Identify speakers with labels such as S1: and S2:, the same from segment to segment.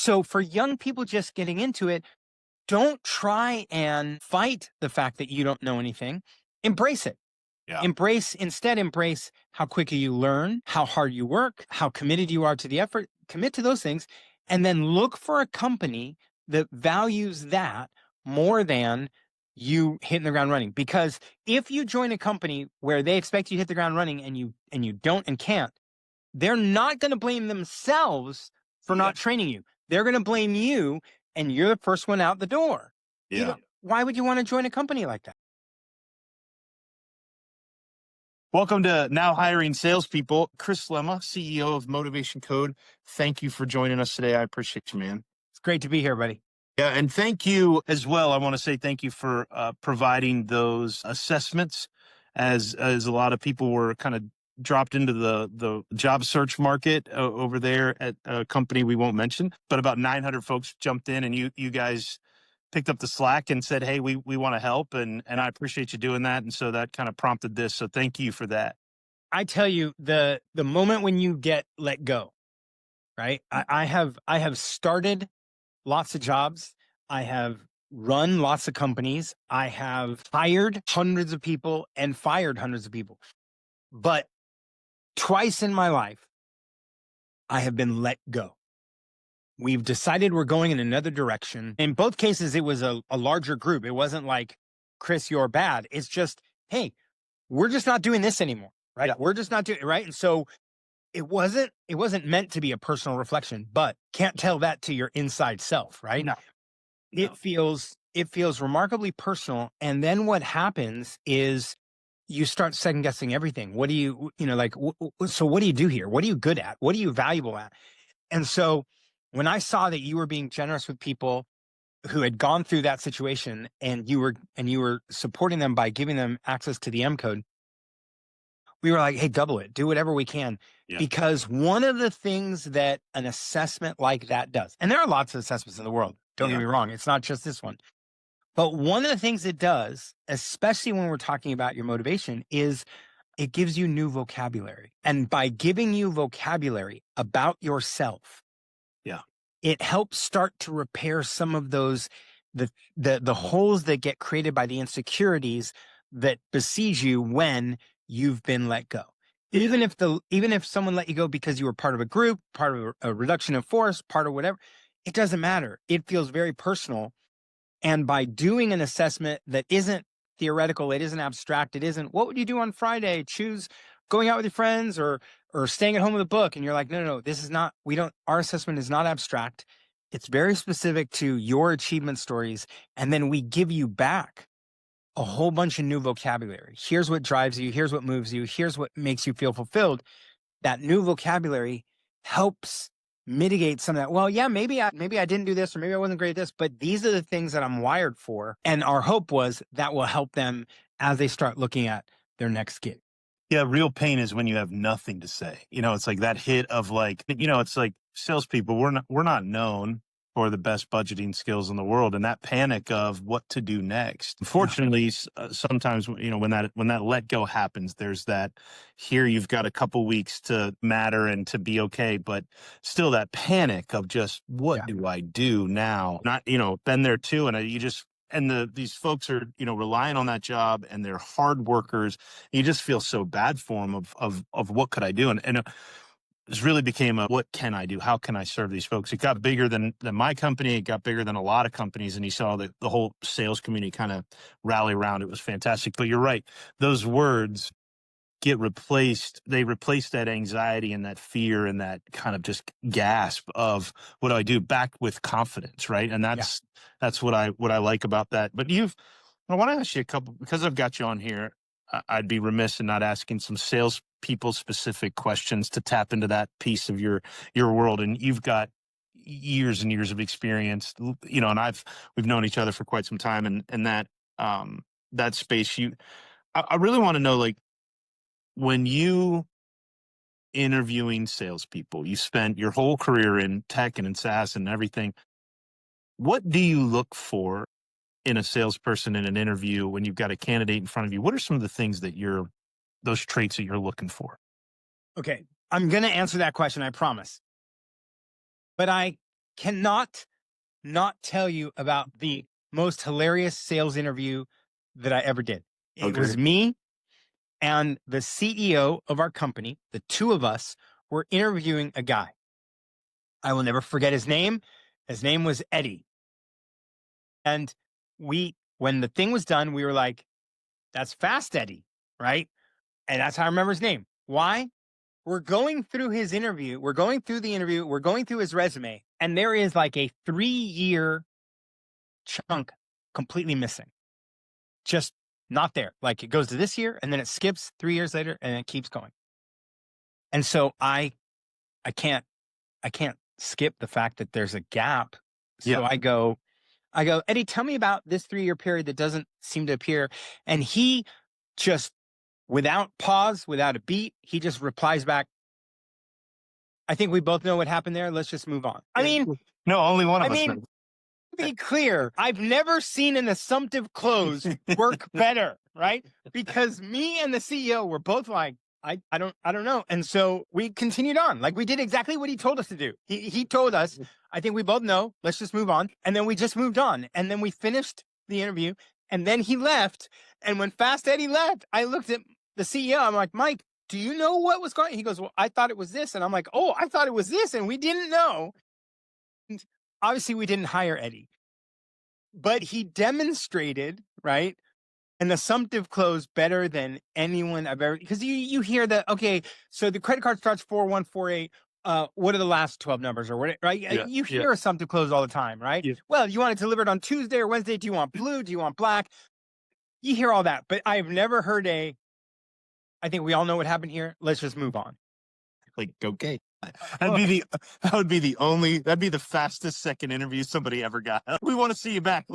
S1: So for young people just getting into it, don't try and fight the fact that you don't know anything. Embrace it.
S2: Yeah.
S1: Instead embrace how quickly you learn, how hard you work, how committed you are to the effort. Commit to those things, and then look for a company that values that more than you hitting the ground running. Because if you join a company where they expect you to hit the ground running and you don't and can't, they're not going to blame themselves for
S2: Yeah.
S1: not training you. They're going to blame you, and you're the first one out the door.
S2: Yeah.
S1: Why would you want to join a company like that?
S2: Welcome to Now Hiring Salespeople. Chris Lema, CEO of Motivation Code. Thank you for joining us today. I appreciate you, man.
S1: It's great to be here, buddy.
S2: Yeah, and thank you as well. I want to say thank you for providing those assessments, as a lot of people were kind of dropped into the job search market over there at a company we won't mention. But about 900 folks jumped in, and you guys picked up the slack and said, "Hey, we want to help," and I appreciate you doing that. And so that kind of prompted this. So thank you for that.
S1: I tell you, the moment when you get let go, right? I have started lots of jobs. I have run lots of companies. I have hired hundreds of people and fired hundreds of people. But twice in my life, I have been let go. We've decided we're going in another direction. In both cases, it was a larger group. It wasn't like, Chris, you're bad. It's just, hey, we're just not doing this anymore, right?
S2: Yeah.
S1: We're just not doing it, right? And so it wasn't meant to be a personal reflection, but can't tell that to your inside self, right?
S2: No.
S1: It feels remarkably personal. And then what happens is you start second guessing everything. What do so what do you do here? What are you good at? What are you valuable at? And so when I saw that you were being generous with people who had gone through that situation, and you were supporting them by giving them access to the M code, we were like, hey, double it, do whatever we can.
S2: Yeah.
S1: Because one of the things that an assessment like that does, and there are lots of assessments in the world, don't get
S2: Yeah.
S1: me wrong, it's not just this one. But one of the things it does, especially when we're talking about your motivation, is it gives you new vocabulary. And by giving you vocabulary about yourself,
S2: Yeah.
S1: it helps start to repair some of those the holes that get created by the insecurities that besiege you when you've been let go. Even if someone let you go because you were part of a group, part of a reduction in force, part of whatever, it doesn't matter. It feels very personal. And by doing an assessment that isn't theoretical, it isn't abstract, it isn't, what would you do on Friday? Choose going out with your friends or staying at home with a book. And you're like, no, this is not, our assessment is not abstract. It's very specific to your achievement stories. And then we give you back a whole bunch of new vocabulary. Here's what drives you. Here's what moves you. Here's what makes you feel fulfilled. That new vocabulary helps mitigate some of that. Well, yeah, maybe I didn't do this, or maybe I wasn't great at this, but these are the things that I'm wired for. And our hope was that will help them as they start looking at their next gig.
S2: Yeah, real pain is when you have nothing to say. It's like that hit of like, it's like salespeople, we're not known for the best budgeting skills in the world, and that panic of what to do next. Unfortunately, sometimes when that let go happens, there's that here you've got a couple weeks to matter and to be okay, but still that panic of just what do I do now? Not been there too, and these folks are relying on that job, and they're hard workers. You just feel so bad for them of what could I do, and this really became a what can I do? How can I serve these folks? It got bigger than my company. It got bigger than a lot of companies, and you saw the whole sales community kind of rally around. It was fantastic. But you're right; those words get replaced. They replace that anxiety and that fear and that kind of just gasp of what do I do, back with confidence, right? And that's what I like about that. But I want to ask you a couple, because I've got you on here. I'd be remiss in not asking some sales people specific questions to tap into that piece of your world. And you've got years and years of experience, and we've known each other for quite some time, and that space. I really want to know, like, when you interviewing salespeople, you spent your whole career in tech and in SaaS and everything. What do you look for in a salesperson in an interview when you've got a candidate in front of you? What are some of the things that those traits that you're looking for?
S1: Okay. I'm going to answer that question, I promise. But I cannot not tell you about the most hilarious sales interview that I ever did. It was me and the CEO of our company. The two of us were interviewing a guy. I will never forget his name. His name was Eddie. And when the thing was done, we were like, that's fast, Eddie, right? And that's how I remember his name. Why? We're going through his interview. We're going through the interview. We're going through his resume. And there is like a 3-year chunk completely missing. Just not there. Like it goes to this year and then it skips 3 years later and it keeps going. And so I can't skip the fact that there's a gap. So I go, Eddie, tell me about this 3-year period that doesn't seem to appear. And he just, without pause, without a beat, he just replies back, I think we both know what happened there. Let's just move on. I mean,
S2: no, only one of us.
S1: To be clear, I've never seen an assumptive close work better, right? Because me and the CEO were both like, I don't know. And so we continued on. Like we did exactly what he told us to do. He told us, I think we both know, let's just move on. And then we just moved on. And then we finished the interview and then he left. And when Fast Eddie left, I looked at the CEO. I'm like, Mike, do you know what was going on? He goes, well, I thought it was this. And I'm like, oh, I thought it was this. And we didn't know. And obviously we didn't hire Eddie, but he demonstrated, right, an assumptive close better than anyone I've ever, because you hear that, okay, so the credit card starts 4148. What are the last 12 numbers or what, right? Yeah, you hear assumptive close all the time, right? Yeah. Well, you want it delivered on Tuesday or Wednesday. Do you want blue? Do you want black? You hear all that, but I've never heard I think we all know what happened here. Let's just move on.
S2: Like, okay. That'd be the fastest second interview somebody ever got. We want to see you back.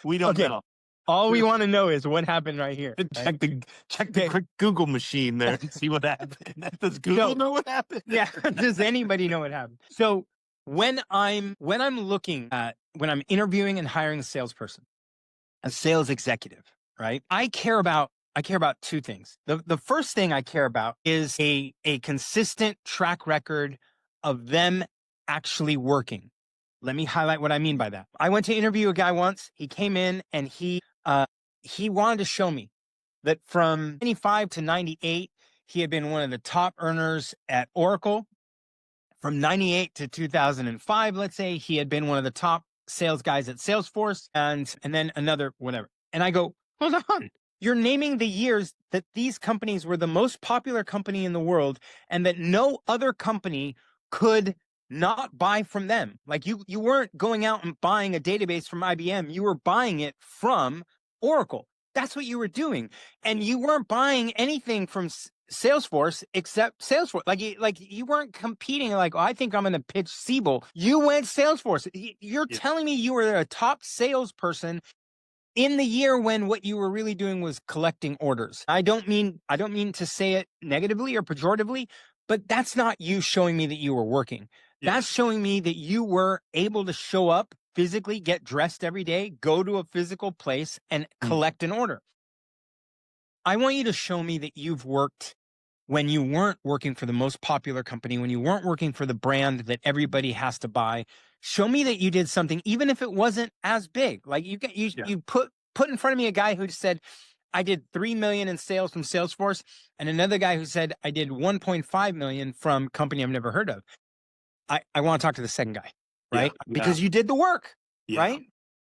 S2: We don't know.
S1: All we want to know is what happened right here.
S2: Check the quick Google machine there and see what happened. Does Google know what happened?
S1: Yeah. Does anybody know what happened? So when I'm interviewing and hiring a salesperson, a sales executive, right? I care about two things. The first thing I care about is a consistent track record of them actually working. Let me highlight what I mean by that. I went to interview a guy once. He came in and he wanted to show me that from 95 to 98, he had been one of the top earners at Oracle. From 98 to 2005, let's say, he had been one of the top sales guys at Salesforce, and then another whatever. And I go, hold on. You're naming the years that these companies were the most popular company in the world and that no other company could not buy from them. Like you weren't going out and buying a database from IBM. You were buying it from Oracle. That's what you were doing. And you weren't buying anything from Salesforce except Salesforce. Like you weren't competing like, oh, I think I'm going to pitch Siebel. You went Salesforce. You're telling me you were a top salesperson in the year when what you were really doing was collecting orders. I don't mean to say it negatively or pejoratively, but that's not you showing me that you were working. Yeah. That's showing me that you were able to show up physically, get dressed every day, go to a physical place and collect an order. I want you to show me that you've worked when you weren't working for the most popular company, when you weren't working for the brand that everybody has to buy. Show me that you did something, even if it wasn't as big. Like you put in front of me a guy who said, I did 3 million in sales from Salesforce, and another guy who said I did 1.5 million from a company I've never heard of. I want to talk to the second guy, right? Yeah. Because you did the work, right?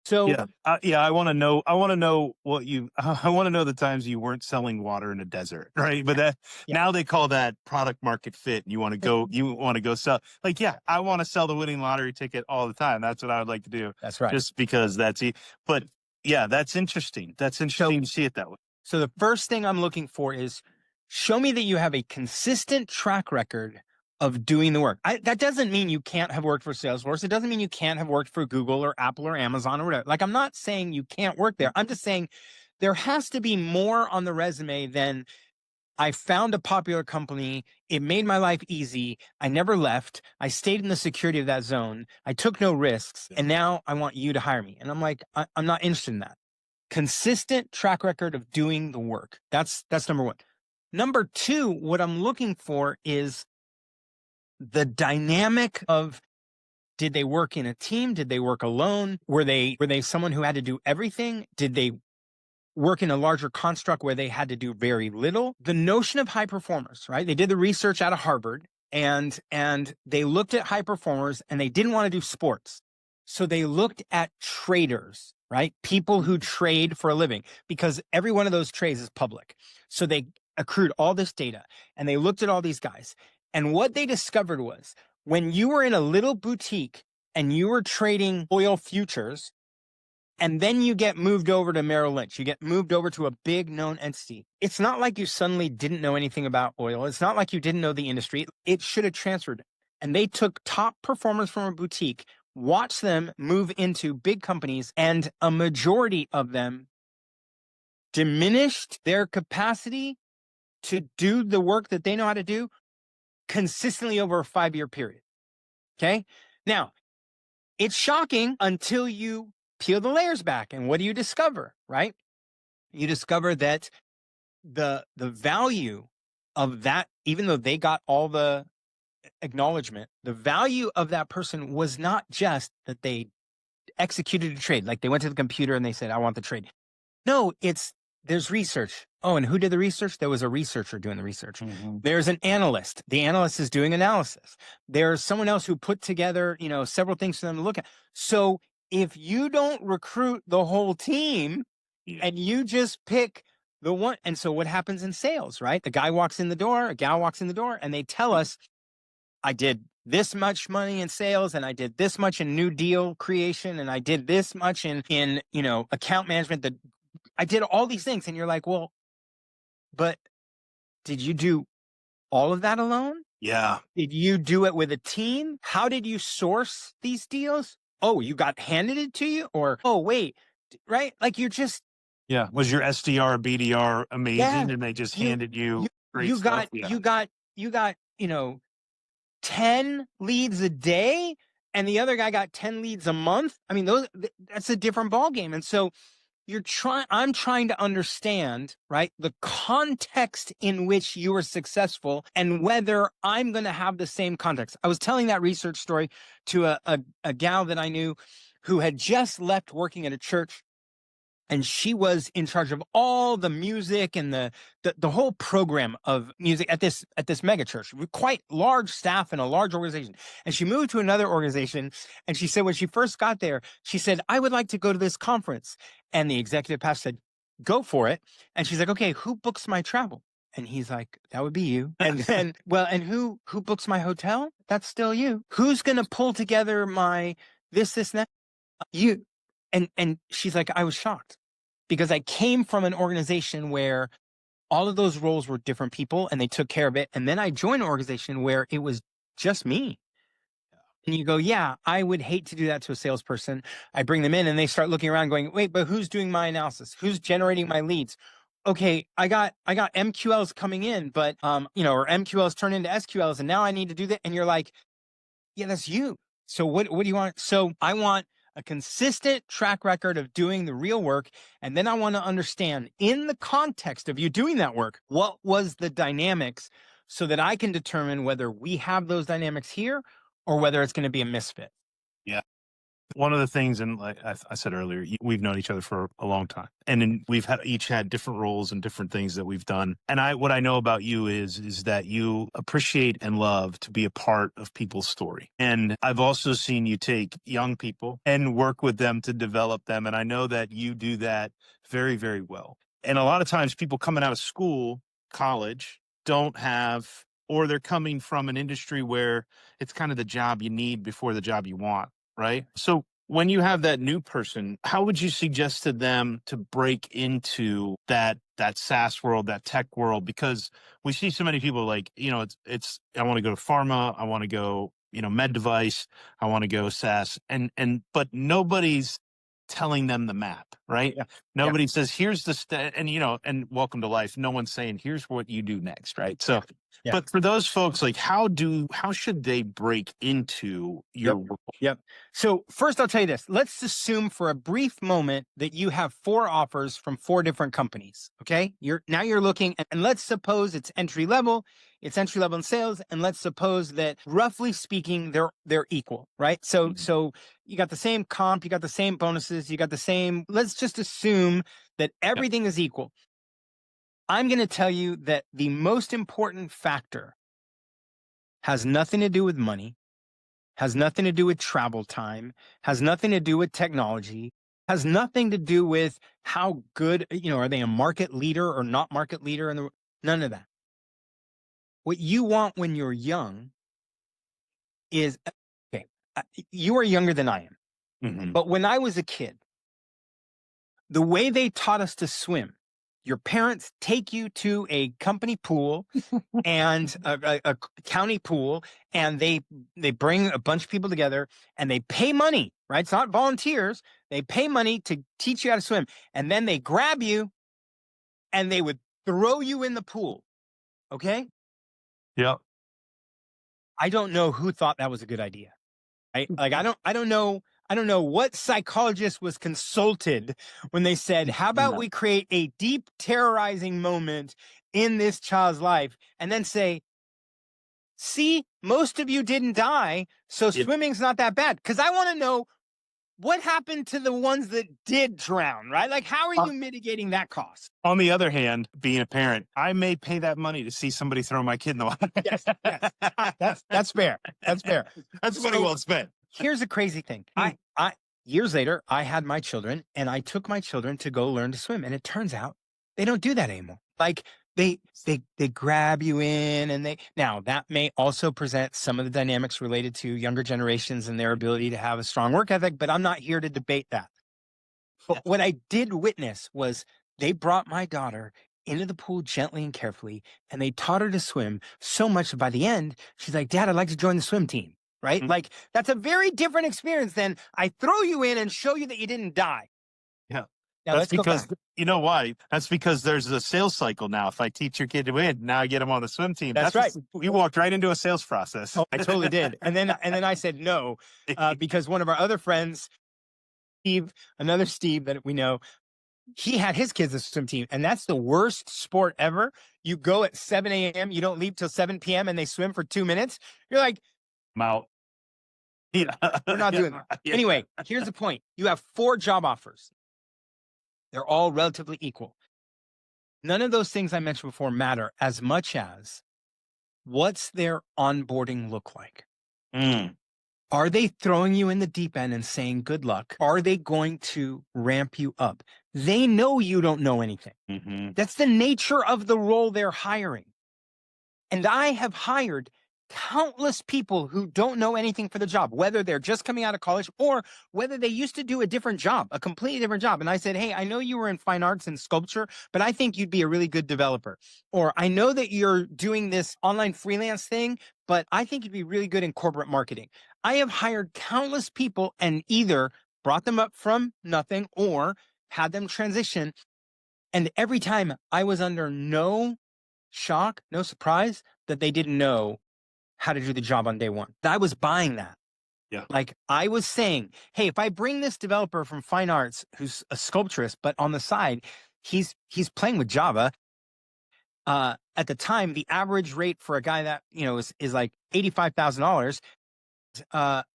S1: So
S2: I want to know. I want to know I want to know the times you weren't selling water in a desert, right? But now they call that product market fit. You want to go. You want to go sell. Like, I want to sell the winning lottery ticket all the time. That's what I would like to do.
S1: That's right.
S2: Just because that's it. But that's interesting. That's interesting to see it that way.
S1: So the first thing I'm looking for is show me that you have a consistent track record of doing the work. That doesn't mean you can't have worked for Salesforce. It doesn't mean you can't have worked for Google or Apple or Amazon or whatever. Like, I'm not saying you can't work there. I'm just saying there has to be more on the resume than I found a popular company. It made my life easy. I never left. I stayed in the security of that zone. I took no risks. And now I want you to hire me. And I'm like, I'm not interested in that. Consistent track record of doing the work. That's number one. Number two, what I'm looking for is the dynamic of Did they work in a team? Did they work alone? Were they someone who had to do everything? Did they work in a larger construct where they had to do very little? The notion of high performers, right? They did the research out of Harvard, and they looked at high performers, and they didn't want to do sports. So they looked at traders, right? People who trade for a living, because every one of those trades is public. So they accrued all this data, and they looked at all these guys. And what they discovered was, when you were in a little boutique and you were trading oil futures, and then you get moved over to Merrill Lynch, you get moved over to a big known entity, it's not like you suddenly didn't know anything about oil. It's not like you didn't know the industry. It should have transferred. And they took top performers from a boutique, watched them move into big companies, and a majority of them diminished their capacity to do the work that they know how to do consistently over a 5-year period. Okay. Now, it's shocking until you peel the layers back. And what do you discover, right? You discover that the value of that, even though they got all the acknowledgement, the value of that person was not just that they executed a trade. Like they went to the computer and they said, I want the trade. No, there's research. Oh, and who did the research? There was a researcher doing the research.
S2: Mm-hmm.
S1: There's an analyst. The analyst is doing analysis. There's someone else who put together, several things for them to look at. So if you don't recruit the whole team and you just pick the one, and so what happens in sales, right? The guy walks in the door, a gal walks in the door, and they tell us, I did this much money in sales, and I did this much in new deal creation, and I did this much in account management. I did all these things. And you're like, well, but did you do all of that alone?
S2: Yeah.
S1: Did you do it with a team? How did you source these deals? Oh, you got handed it to you? Or, oh, wait, right? Like you're just.
S2: Yeah. Was your SDR, BDR amazing?
S1: Yeah,
S2: And they just handed you great
S1: you
S2: stuff?
S1: you got 10 leads a day, and the other guy got 10 leads a month. I mean, that's a different ballgame. And so I'm trying to understand, right, the context in which you were successful and whether I'm going to have the same context. I was telling that research story to a gal that I knew who had just left working at a church, and she was in charge of all the music and the whole program of music at this mega church, quite large staff and a large organization. And she moved to another organization, and she said when she first got there, she said, I would like to go to this conference. And the executive pastor said, go for it. And she's like, okay, who books my travel? And he's like, that would be you. And then, well, and who books my hotel? That's still you. Who's going to pull together my this, and that? You. And she's like, I was shocked because I came from an organization where all of those roles were different people and they took care of it. And then I joined an organization where it was just me. And you go, yeah, I would hate to do that to a salesperson. I bring them in and they start looking around going, wait, but who's doing my analysis? Who's generating my leads? Okay, I got MQLs coming in, but or MQLs turn into SQLs, and now I need to do that. And you're like, yeah, that's you. So what do you want? So I want a consistent track record of doing the real work. And then I want to understand, in the context of you doing that work, what was the dynamics so that I can determine whether we have those dynamics here or whether it's going to be a misfit.
S2: Yeah. One of the things, and like I said earlier, we've known each other for a long time, and we've each had different roles and different things that we've done. And what I know about you is that you appreciate and love to be a part of people's story. And I've also seen you take young people and work with them to develop them. And I know that you do that very, very well. And a lot of times people coming out of school, college, don't have, or they're coming from an industry where it's kind of the job you need before the job you want. Right. So when you have that new person, how would you suggest to them to break into that SaaS world, that tech world? Because we see so many people like, it's I want to go to pharma, I want to go, med device, I want to go SaaS, but nobody's telling them the map, right?
S1: Yeah.
S2: Nobody says, here's the, and and welcome to life. No one's saying, here's what you do next, right? So,
S1: Yeah.
S2: but for those folks, like, how should they break into your role?
S1: Yep. So first I'll tell you this. Let's assume for a brief moment that you have 4 offers from 4 different companies. Okay. You're looking, and let's suppose it's entry level. It's entry level in sales. And let's suppose that roughly speaking, they're equal, right? So you got the same comp, you got the same bonuses, you got the same, let's just assume that everything is equal. I'm going to tell you that the most important factor has nothing to do with money, has nothing to do with travel time, has nothing to do with technology, has nothing to do with how good, are they a market leader or not market leader? None of that. What you want when you're young is, okay, you are younger than I am.
S2: Mhm.
S1: But when I was a kid, the way they taught us to swim, your parents take you to a company pool and a county pool, and they bring a bunch of people together and they pay money, right? It's not volunteers. They pay money to teach you how to swim. And then they grab you and they would throw you in the pool. Okay.
S2: Yep.
S1: I don't know who thought that was a good idea. Right? Like, I don't know what psychologist was consulted when they said, how about we create a deep terrorizing moment in this child's life and then say, see, most of you didn't die, so
S2: Yeah.
S1: swimming's not that bad. Because I want to know what happened to the ones that did drown, right? Like, how are you mitigating that cost?
S2: On the other hand, being a parent, I may pay that money to see somebody throw my kid in the water.
S1: Yes. That's fair. That's fair.
S2: That's money well spent.
S1: Here's a crazy thing. I years later, I had my children and I took my children to go learn to swim. And it turns out they don't do that anymore. Like, they grab you in, and now that may also present some of the dynamics related to younger generations and their ability to have a strong work ethic, but I'm not here to debate that. But what I did witness was they brought my daughter into the pool gently and carefully, and they taught her to swim so much that by the end, she's like, Dad, I'd like to join the swim team. Right?
S2: Mhm.
S1: Like, that's a very different experience than I throw you in and show you that you didn't die.
S2: Yeah.
S1: Now,
S2: That's
S1: let's go
S2: because,
S1: back.
S2: you know why? That's because there's a sales cycle now. If I teach your kid to win, now I get them on the swim team.
S1: That's right.
S2: We walked right into a sales process.
S1: Oh, I totally did. And then I said no, because one of our other friends, another Steve that we know, he had his kids a swim team, and that's the worst sport ever. You go at 7 a.m., you don't leave till 7 p.m., and they swim for 2 minutes. You're like,
S2: I'm out. Yeah.
S1: we're not doing that.
S2: Yeah.
S1: Anyway, here's the point. You have 4 job offers. They're all relatively equal. None of those things I mentioned before matter as much as what's their onboarding look like?
S2: Mm.
S1: Are they throwing you in the deep end and saying good luck? Are they going to ramp you up? They know you don't know anything.
S2: Mm-hmm.
S1: That's the nature of the role they're hiring. And I have hired countless people who don't know anything for the job, whether they're just coming out of college or whether they used to do a different job, a completely different job. And I said, hey, I know you were in fine arts and sculpture, but I think you'd be a really good developer. Or I know that you're doing this online freelance thing, but I think you'd be really good in corporate marketing. I have hired countless people and either brought them up from nothing or had them transition. And every time I was under no shock, no surprise that they didn't know how to do the job on day one. I was buying that.
S2: Yeah.
S1: Like, I was saying, hey, if I bring this developer from fine arts who's a sculpturist, but on the side, he's playing with Java. At the time, the average rate for a guy that, is like $85,000.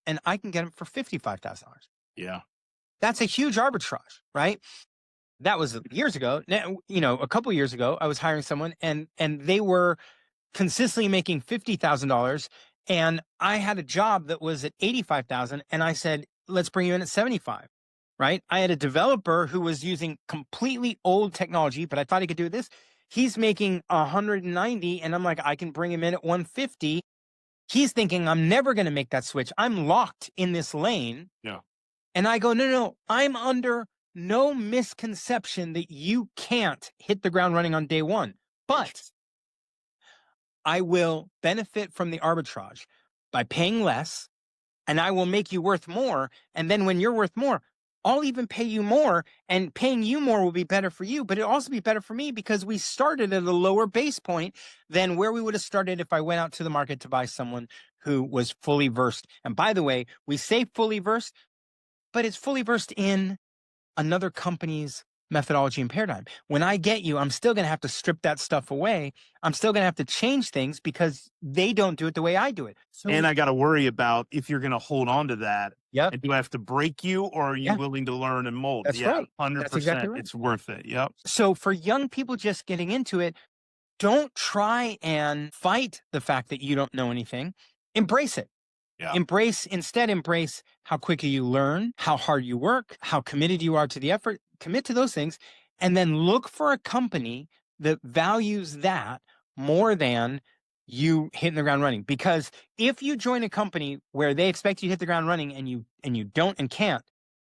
S1: And I can get him for $55,000.
S2: Yeah.
S1: That's a huge arbitrage, right? That was years ago. Now, a couple years ago, I was hiring someone and they were consistently making $50,000, and I had a job that was at 85,000, and I said, let's bring you in at 75. Right? I had a developer who was using completely old technology, but I thought he could do this. He's making 190, and I'm like, I can bring him in at 150. He's thinking I'm never going to make that switch. I'm locked in this lane.
S2: Yeah.
S1: And I go, no, I'm under no misconception that you can't hit the ground running on day one, but I will benefit from the arbitrage by paying less, and I will make you worth more. And then when you're worth more, I'll even pay you more, and paying you more will be better for you, but it'll also be better for me because we started at a lower base point than where we would have started if I went out to the market to buy someone who was fully versed. And by the way, we say fully versed, but it's fully versed in another company's methodology and paradigm. When I get you, I'm still going to have to strip that stuff away. I'm still going to have to change things because they don't do it the way I do it. So,
S2: And I got to worry about if you're going to hold on to that.
S1: yep.
S2: And do I have to break you, or are you
S1: Yeah,
S2: willing to learn and mold?
S1: that's
S2: Yeah,
S1: right. That's exactly
S2: 100%.
S1: right.
S2: It's worth it. Yep.
S1: So for young people just getting into it, don't try and fight the fact that you don't know anything. Embrace it.
S2: Yeah.
S1: Instead embrace how quickly you learn, how hard you work, how committed you are to the effort. Commit to those things, and then look for a company that values that more than you hitting the ground running. Because if you join a company where they expect you to hit the ground running and you don't and can't,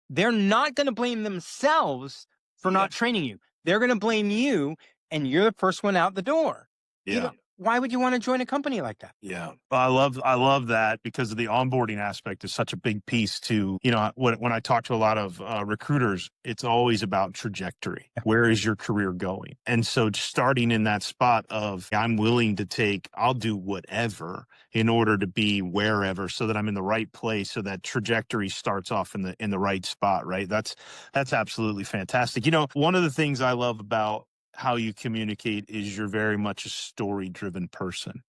S1: they're not going to blame themselves for
S2: Yeah.
S1: not training you. They're going to blame you, and you're the first one out the door.
S2: Yeah.
S1: Why would you want to join a company like that?
S2: Yeah. Well, I love that, because of the onboarding aspect is such a big piece to, when I talk to a lot of recruiters, it's always about trajectory.
S1: Yeah.
S2: Where is your career going? And so starting in that spot of I'm willing to I'll do whatever in order to be wherever, so that I'm in the right place, so that trajectory starts off in the right spot, right? That's absolutely fantastic. One of the things I love about how you communicate is you're very much a story-driven person.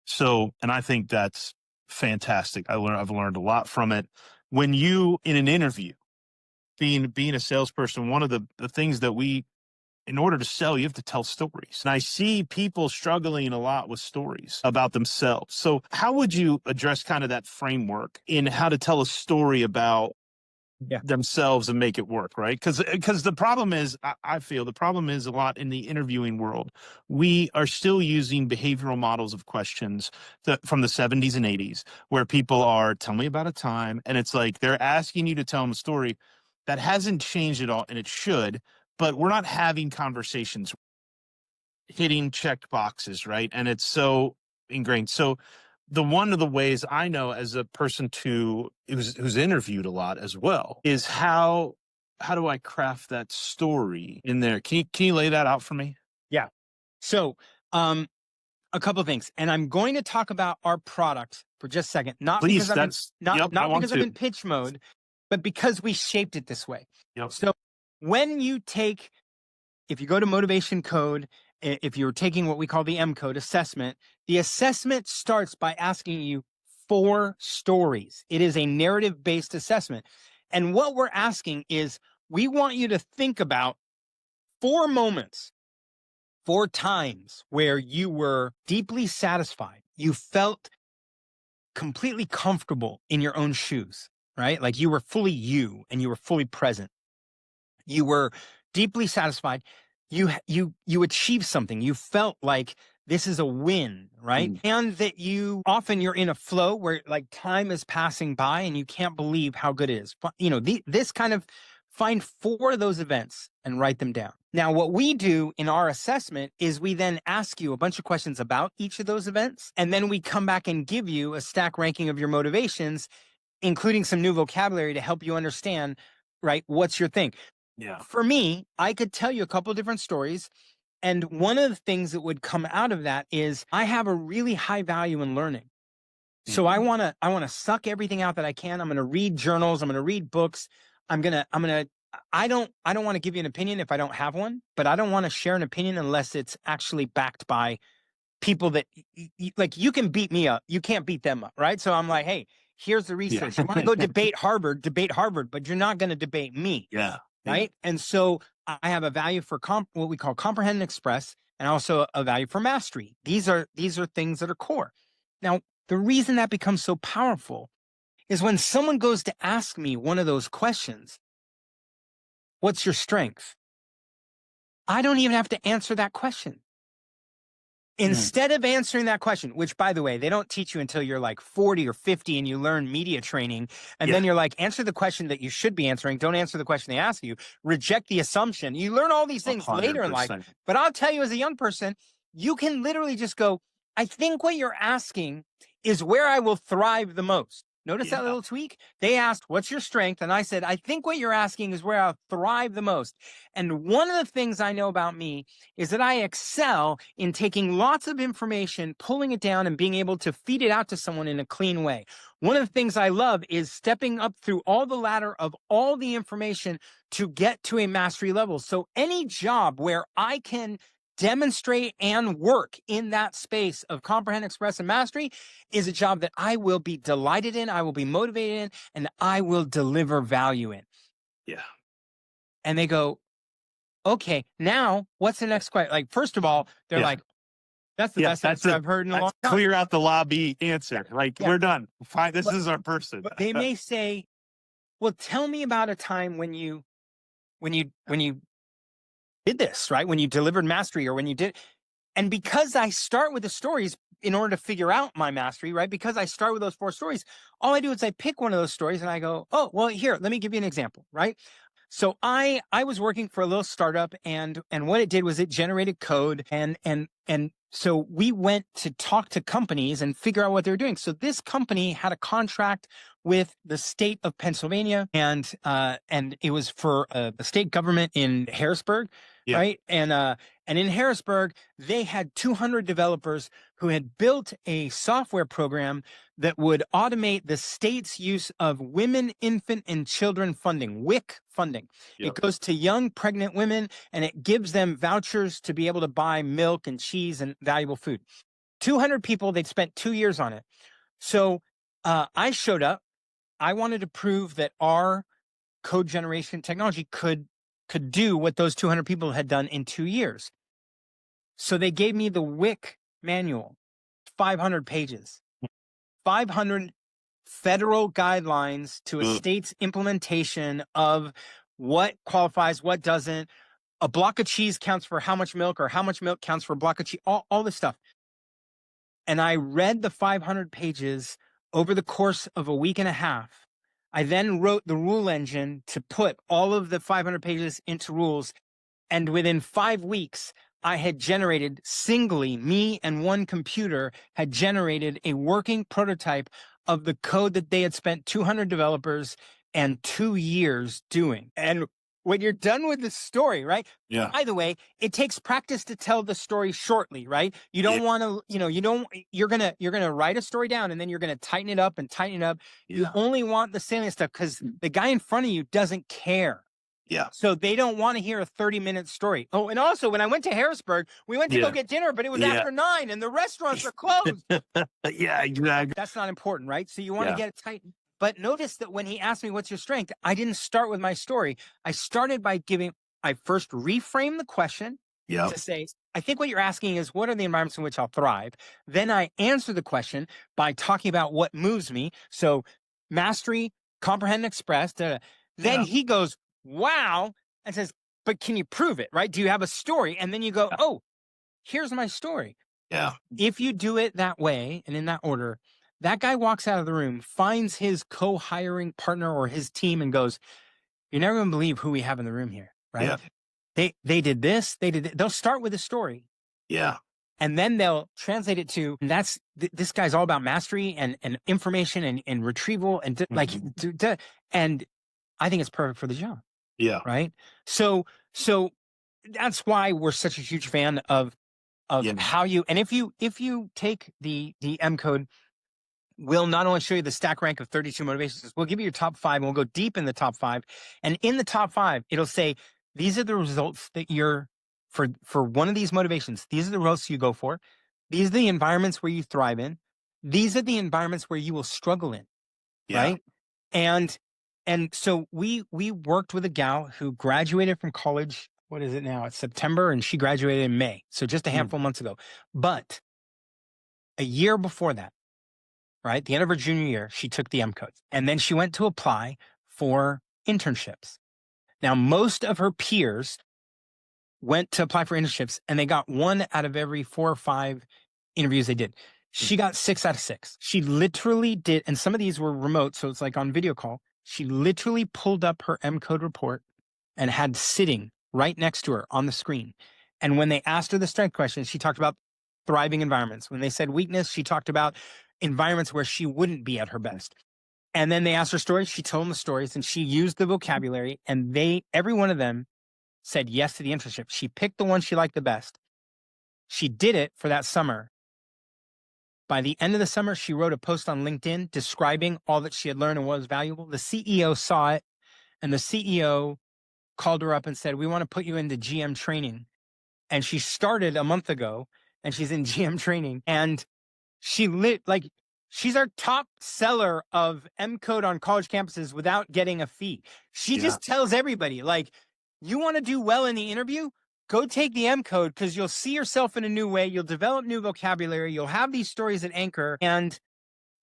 S2: So, and I think that's fantastic. I've learned a lot from it. When you, in an interview, being a salesperson, one of the things that in order to sell, you have to tell stories. And I see people struggling a lot with stories about themselves. So how would you address kind of that framework in how to tell a story about themselves and make it work, right? Because the problem is, I feel the problem is a lot in the interviewing world. We are still using behavioral models of questions from the 70s and 80s, where people are, tell me about a time, and it's like they're asking you to tell them a story that hasn't changed at all, and it should, but we're not having conversations, hitting checked boxes, right? And it's so ingrained. So one of the ways I know, as a person who's interviewed a lot as well, is how do I craft that story in there? Can you lay that out for me?
S1: Yeah. So, a couple of things, and I'm going to talk about our product for just a second, not
S2: Please,
S1: because I'm in,
S2: yep, I
S1: not
S2: want
S1: because I'm
S2: to.
S1: in pitch mode, but because we shaped it this way.
S2: Yep.
S1: So when if you go to Motivation Code, if you're taking what we call the M Code assessment, the assessment starts by asking you 4 stories. It is a narrative-based assessment. And what we're asking is, we want you to think about 4 moments, 4 times where you were deeply satisfied. You felt completely comfortable in your own shoes, right? Like you were fully you and you were fully present. You were deeply satisfied. You achieved something. You felt like this is a win, right? And that you're in a flow where like time is passing by and you can't believe how good it is. This kind of, find 4 of those events and write them down. Now, what we do in our assessment is we then ask you a bunch of questions about each of those events, and then we come back and give you a stack ranking of your motivations, including some new vocabulary to help you understand, right, what's your thing.
S2: Yeah.
S1: For me, I could tell you a couple of different stories. And one of the things that would come out of that is I have a really high value in learning. So I want to suck everything out that I can. I'm going to read journals. I'm going to read books. I don't want to give you an opinion if I don't have one, but I don't want to share an opinion unless it's actually backed by people that like, you can beat me up. You can't beat them up. Right. So I'm like, hey, here's the research. You want to go debate Harvard, but you're not going to debate me.
S2: Yeah.
S1: Right. And so I have a value for what we call comprehend and express, and also a value for mastery. These are things that are core. Now, the reason that becomes so powerful is when someone goes to ask me one of those questions, what's your strength? I don't even have to answer that question. Instead of answering that question, which, by the way, they don't teach you until you're like 40 or 50 and you learn media training. And then you're like, answer the question that you should be answering. Don't answer the question they ask you. Reject the assumption. You learn all these things later in life.
S2: 100%.
S1: But I'll tell you, as a young person, you can literally just go, I think what you're asking is where I will thrive the most. Notice that
S2: Yeah.
S1: little tweak? They asked, what's your strength? And I said, I think what you're asking is where I'll thrive the most. And one of the things I know about me is that I excel in taking lots of information, pulling it down, and being able to feed it out to someone in a clean way. One of the things I love is stepping up through all the ladder of all the information to get to a mastery level. So any job where I can demonstrate and work in that space of comprehend, express, and mastery is a job that I will be delighted in, I will be motivated in, and I will deliver value in.
S2: Yeah.
S1: And they go, okay, now what's the next question? Like, first of all, they're
S2: Yeah.
S1: like, that's the
S2: Yeah,
S1: best
S2: that's
S1: answer I've heard in a long
S2: that's
S1: time.
S2: clear out the lobby answer. Like,
S1: Yeah.
S2: we're done. Fine, this
S1: But-
S2: is our person.
S1: But they may say, well, tell me about a time when you did this, right? When you delivered mastery, or when you did. And because I start with the stories in order to figure out my mastery, right? Because I start with those 4 stories, all I do is I pick one of those stories and I go, oh, well, here, let me give you an example, right? So I was working for a little startup, and what it did was it generated code, and so we went to talk to companies and figure out what they're doing. So this company had a contract with the state of Pennsylvania, and it was for the state government in Harrisburg,
S2: Yeah.
S1: right? And in Harrisburg, they had 200 developers who had built a software program that would automate the state's use of women, infant, and children funding, WIC funding.
S2: Yep.
S1: It goes to young pregnant women, and it gives them vouchers to be able to buy milk and cheese and valuable food. 200 people, they'd spent 2 years on it. So I showed up. I wanted to prove that our code generation technology could do what those 200 people had done in 2 years. So they gave me the WIC manual, 500 pages, 500 federal guidelines to a state's implementation of what qualifies, what doesn't. A block of cheese counts for how much milk, or how much milk counts for a block of cheese, all this stuff. And I read the 500 pages over the course of a week and a half. I then wrote the rule engine to put all of the 500 pages into rules. And within 5 weeks, I had generated singly, me and one computer had generated a working prototype of the code that they had spent 200 developers and 2 years doing. And when you're done with the story, right?
S2: Yeah.
S1: By the way, it takes practice to tell the story shortly, right? You don't want to, you're going to write a story down, and then you're going to tighten it up and tighten it up. You only want the salient stuff because the guy in front of you doesn't care.
S2: Yeah.
S1: So they don't want to hear a 30-minute story. Oh, and also when I went to Harrisburg, we went to go get dinner, but it was after 9 and the restaurants are closed.
S2: Yeah, exactly.
S1: That's not important, right? So you want to get it tight. But notice that when he asked me, what's your strength? I didn't start with my story. I started by I first reframed the question to say, I think what you're asking is, what are the environments in which I'll thrive? Then I answer the question by talking about what moves me. So mastery, comprehend, and express. Then he goes, wow, and says, but can you prove it, right? Do you have a story? And then you go, oh, here's my story.
S2: Yeah.
S1: If you do it that way and in that order, that guy walks out of the room, finds his co-hiring partner or his team, and goes, you're never going to believe who we have in the room here, right? Yeah. They did this, they did. They'll start with a story.
S2: Yeah.
S1: And then they'll translate it to, and that's, this guy's all about mastery and information and retrieval and and I think it's perfect for the job.
S2: Yeah.
S1: Right. So that's why we're such a huge fan of how you, and if you take the M code, we'll not only show you the stack rank of 32 motivations, we'll give you your top 5, and we'll go deep in the top 5. And in the top 5, it'll say, these are the results that you're for one of these motivations. These are the results you go for. These are the environments where you thrive in. These are the environments where you will struggle in. Right. And so we worked with a gal who graduated from college. What is it now? It's September, and she graduated in May. So just a handful of months ago. But a year before that, right, the end of her junior year, she took the M codes, and then she went to apply for internships. Now, most of her peers went to apply for internships, and they got 1 out of every 4 or 5 interviews they did. She got 6 out of 6. She literally did, and some of these were remote, so it's like on video call. She literally pulled up her M code report and had sitting right next to her on the screen. And when they asked her the strength question, she talked about thriving environments. When they said weakness, she talked about environments where she wouldn't be at her best. And then they asked her stories. She told them the stories and she used the vocabulary, and every one of them said yes to the internship. She picked the one she liked the best. She did it for that summer. By the end of the summer, she wrote a post on LinkedIn describing all that she had learned and what was valuable. The CEO saw it, and the CEO called her up and said, "We want to put you into GM training." And she started a month ago, and she's in GM training. And she's our top seller of M Code on college campuses without getting a fee. She just tells everybody, like, you want to do well in the interview? Go take the M Code, because you'll see yourself in a new way. You'll develop new vocabulary. You'll have these stories that anchor, and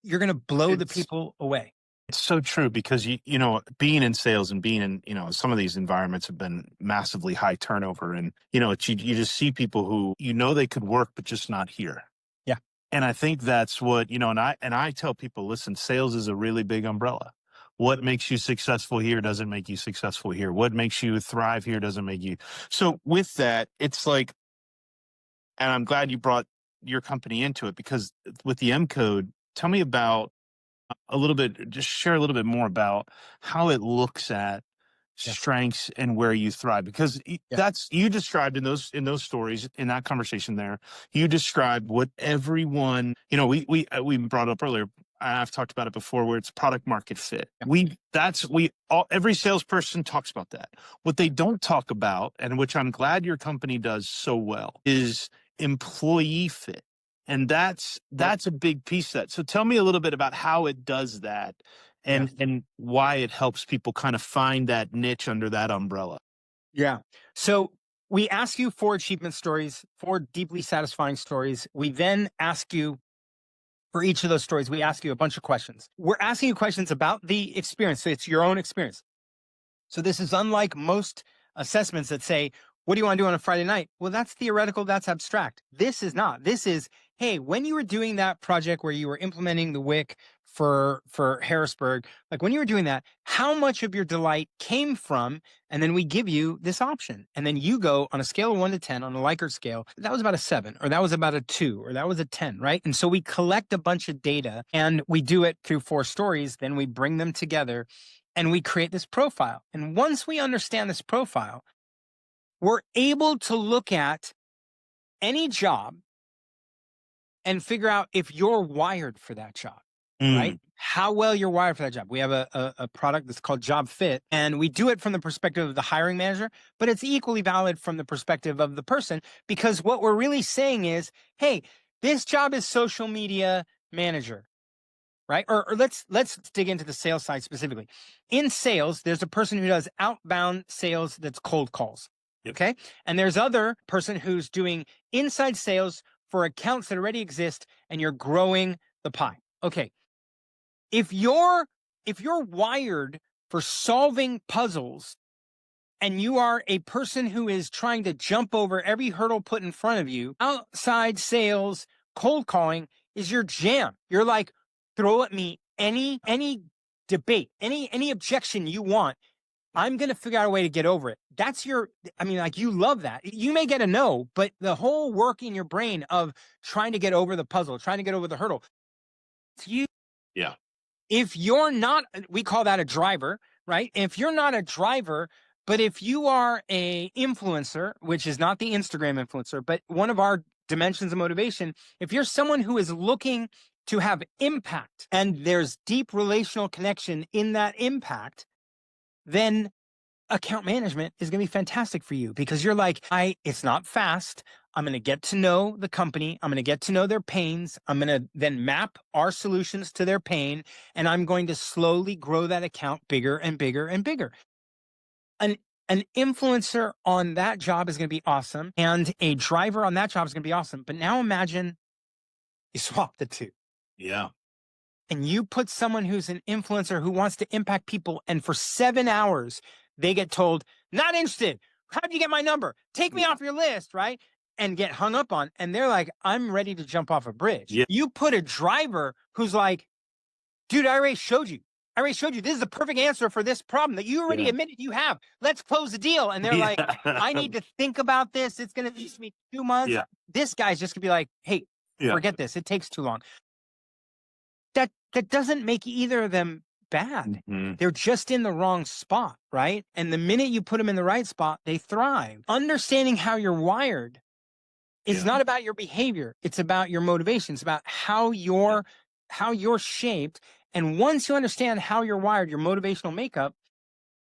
S1: you're going to blow the people away.
S2: It's so true, because you know, being in sales and being in, you know, some of these environments have been massively high turnover, and you know, you just see people who, you know, they could work but just not here.
S1: Yeah.
S2: And I think that's what, you know, and I tell people, listen, sales is a really big umbrella. What makes you successful here doesn't make you successful here. What makes you thrive here doesn't make you. So with that, it's like, and I'm glad you brought your company into it, because with the M Code, tell me about a little bit, just share a little bit more about how it looks at strengths and where you thrive, because that's, you described in those stories, in that conversation there, you described what everyone, you know, we brought up earlier, I've talked about it before, where it's product market fit. Every salesperson talks about that. What they don't talk about, and which I'm glad your company does so well, is employee fit. And that's a big piece of that. So tell me a little bit about how it does that, and why it helps people kind of find that niche under that umbrella.
S1: Yeah. So we ask you 4 achievement stories, 4 deeply satisfying stories. We then ask you, for each of those stories, we ask you a bunch of questions. We're asking you questions about the experience. So it's your own experience. So this is unlike most assessments that say, what do you want to do on a Friday night? Well, that's theoretical. That's abstract. This is not. This is, hey, when you were doing that project where you were implementing the WIC for Harrisburg, like when you were doing that, how much of your delight came from, and then we give you this option. And then you go on a scale of 1 to 10 on a Likert scale, that was about a 7, or that was about a 2, or that was a 10, right? And so we collect a bunch of data, and we do it through 4 stories. Then we bring them together and we create this profile. And once we understand this profile, we're able to look at any job and figure out if you're wired for that job, right? How well you're wired for that job. We have a product that's called Job Fit, and we do it from the perspective of the hiring manager, but it's equally valid from the perspective of the person, because what we're really saying is, hey, this job is social media manager, right? Or let's dig into the sales side specifically. In sales, there's a person who does outbound sales that's cold calls. Okay. And there's other person who's doing inside sales for accounts that already exist, and you're growing the pie. Okay. If you're wired for solving puzzles, and you are a person who is trying to jump over every hurdle put in front of you, outside sales, cold calling is your jam. You're like, throw at me any debate, any objection you want. I'm going to figure out a way to get over it. That's you love that. You may get a no, but the whole work in your brain of trying to get over the puzzle, trying to get over the hurdle, it's you.
S2: Yeah.
S1: If you're not, we call that a driver, right? If you're not a driver, but if you are a influencer, which is not the Instagram influencer, but one of our dimensions of motivation, if you're someone who is looking to have impact, and there's deep relational connection in that impact, then account management is going to be fantastic for you, because you're like, it's not fast. I'm going to get to know the company. I'm going to get to know their pains. I'm going to then map our solutions to their pain, and I'm going to slowly grow that account bigger and bigger and bigger. An influencer on that job is going to be awesome, and a driver on that job is going to be awesome. But now imagine you swap the two.
S2: Yeah.
S1: And you put someone who's an influencer who wants to impact people, and for 7 hours, they get told, not interested. How'd you get my number? Take me off your list, right? And get hung up on. And they're like, I'm ready to jump off a bridge.
S2: Yeah.
S1: You put a driver who's like, dude, I already showed you. This is the perfect answer for this problem that you already admitted you have. Let's close the deal. And they're like, I need to think about this. It's going to take me 2 months.
S2: Yeah.
S1: This guy's just going to be like, hey, forget this. It takes too long. That doesn't make either of them bad.
S2: Mhm.
S1: They're just in the wrong spot, right? And the minute you put them in the right spot, they thrive. Understanding how you're wired is
S2: Yeah.
S1: not about your behavior. It's about your motivation. It's about how you're shaped. And once you understand how you're wired, your motivational makeup,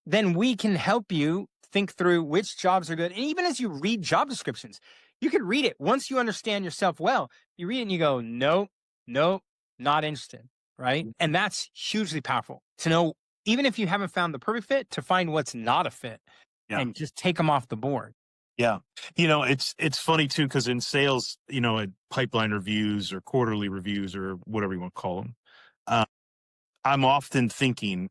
S1: then we can help you think through which jobs are good. And even as you read job descriptions, you can read it. Once you understand yourself well, you read it and you go, nope, nope, not interested. Right. And that's hugely powerful to know, even if you haven't found the perfect fit, to find what's not a fit
S2: Yeah.
S1: and just take them off the board.
S2: Yeah. It's funny too, because in sales, at pipeline reviews or quarterly reviews or whatever you want to call them, I'm often thinking,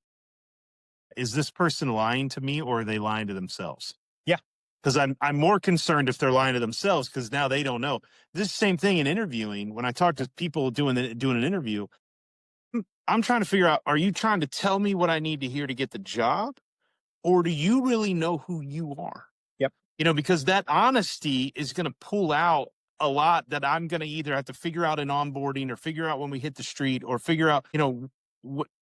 S2: is this person lying to me or are they lying to themselves?
S1: Yeah.
S2: Because I'm more concerned if they're lying to themselves, because now they don't know. This same thing in interviewing. When I talk to people doing an interview, I'm trying to figure out, are you trying to tell me what I need to hear to get the job? Or do you really know who you are?
S1: Yep.
S2: Because that honesty is going to pull out a lot that I'm going to either have to figure out in onboarding or figure out when we hit the street or figure out,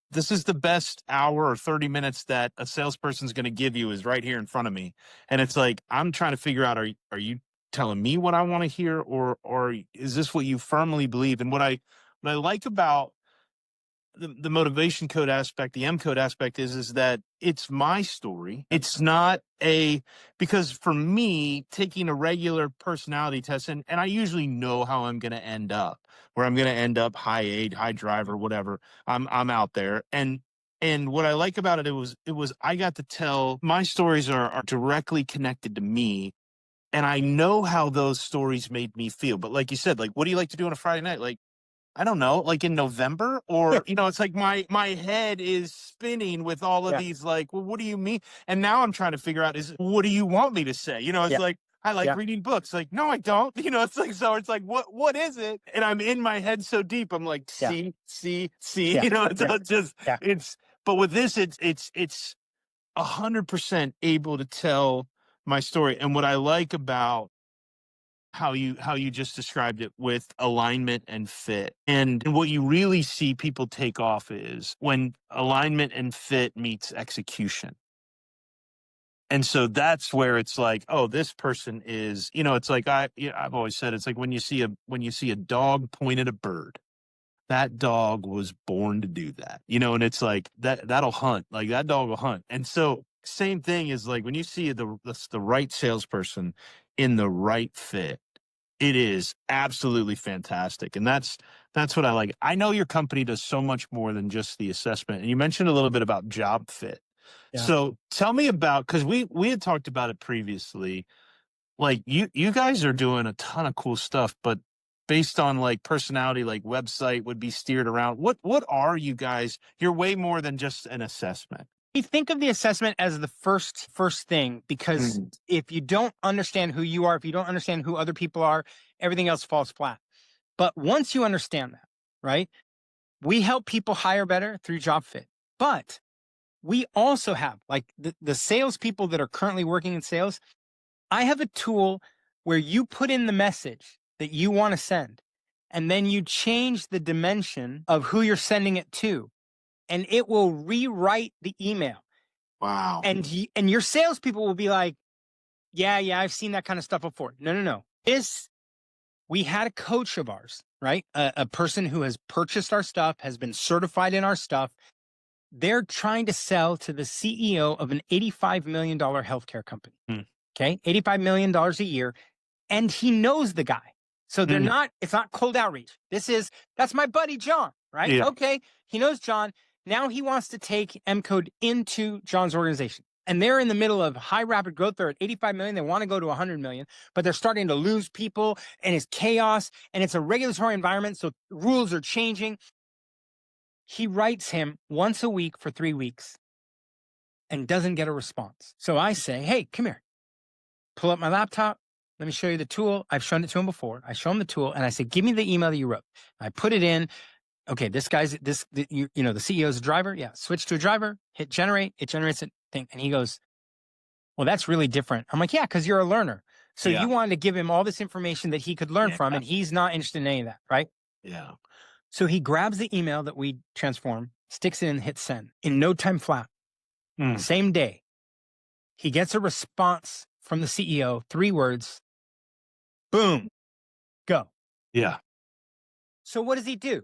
S2: this is the best hour or 30 minutes that a salesperson's going to give you is right here in front of me. And it's like, I'm trying to figure out, are you telling me what I want to hear, or is this what you firmly believe? And what I like about the motivation code aspect, the M code aspect is that it's my story. It's not because for me, taking a regular personality test, and I usually know how I'm going to end up, where I'm going to end up high aid, high driver, whatever. I'm out there. And what I like about it was I got to tell my stories are directly connected to me. And I know how those stories made me feel. But like you said, like, what do you like to do on a Friday night? Like, I don't know, like in November, or, it's like my head is spinning with all of these, like, well, what do you mean? And now I'm trying to figure out what do you want me to say? It's like, I like reading books. Like, no, I don't, it's like, so it's like, what is it? And I'm in my head so deep. I'm like, see, but with this, it's 100% able to tell my story. And what I like about how you just described it with alignment and fit. And what you really see people take off is when alignment and fit meets execution. And so that's where it's like, oh, this person is, it's like I've always said, it's like when you see a dog point at a bird, that dog was born to do that, and it's like that'll hunt, like that dog will hunt. And so same thing is like when you see the right salesperson in the right fit, it is absolutely fantastic. And that's what I like. I know your company does so much more than just the assessment. And you mentioned a little bit about job fit.
S1: Yeah.
S2: So tell me about, because we had talked about it previously. Like you guys are doing a ton of cool stuff, but based on like personality, like website would be steered around. What are you guys? You're way more than just an assessment.
S1: We think of the assessment as the first thing, because if you don't understand who you are, if you don't understand who other people are, everything else falls flat. But once you understand that, right, we help people hire better through job fit. But we also have, like, the salespeople that are currently working in sales. I have a tool where you put in the message that you want to send, and then you change the dimension of who you're sending it to, and it will rewrite the email.
S2: Wow.
S1: And your salespeople will be like, yeah, I've seen that kind of stuff before. No. We had a coach of ours, right? A person who has purchased our stuff, has been certified in our stuff. They're trying to sell to the CEO of an $85 million healthcare company. Okay. $85 million a year. And he knows the guy. So it's not cold outreach. That's my buddy, John, right?
S2: Yeah.
S1: Okay. He knows John. Now he wants to take M Code into John's organization. And they're in the middle of high rapid growth. They're at 85 million. They want to go to 100 million, but they're starting to lose people, and it's chaos, and it's a regulatory environment. So rules are changing. He writes him once a week for 3 weeks and doesn't get a response. So I say, hey, come here, pull up my laptop. Let me show you the tool. I've shown it to him before. I show him the tool and I say, give me the email that you wrote. I put it in. Okay, the CEO's a driver. Yeah. Switch to a driver, hit generate. It generates a thing. And he goes, well, that's really different. I'm like, yeah, because you're a learner. So you wanted to give him all this information that he could learn from, and he's not interested in any of that, right?
S2: Yeah.
S1: So he grabs the email that we transform, sticks it in, hits send. In no time flat, same day, he gets a response from the CEO, 3 words, boom, go.
S2: Yeah.
S1: So what does he do?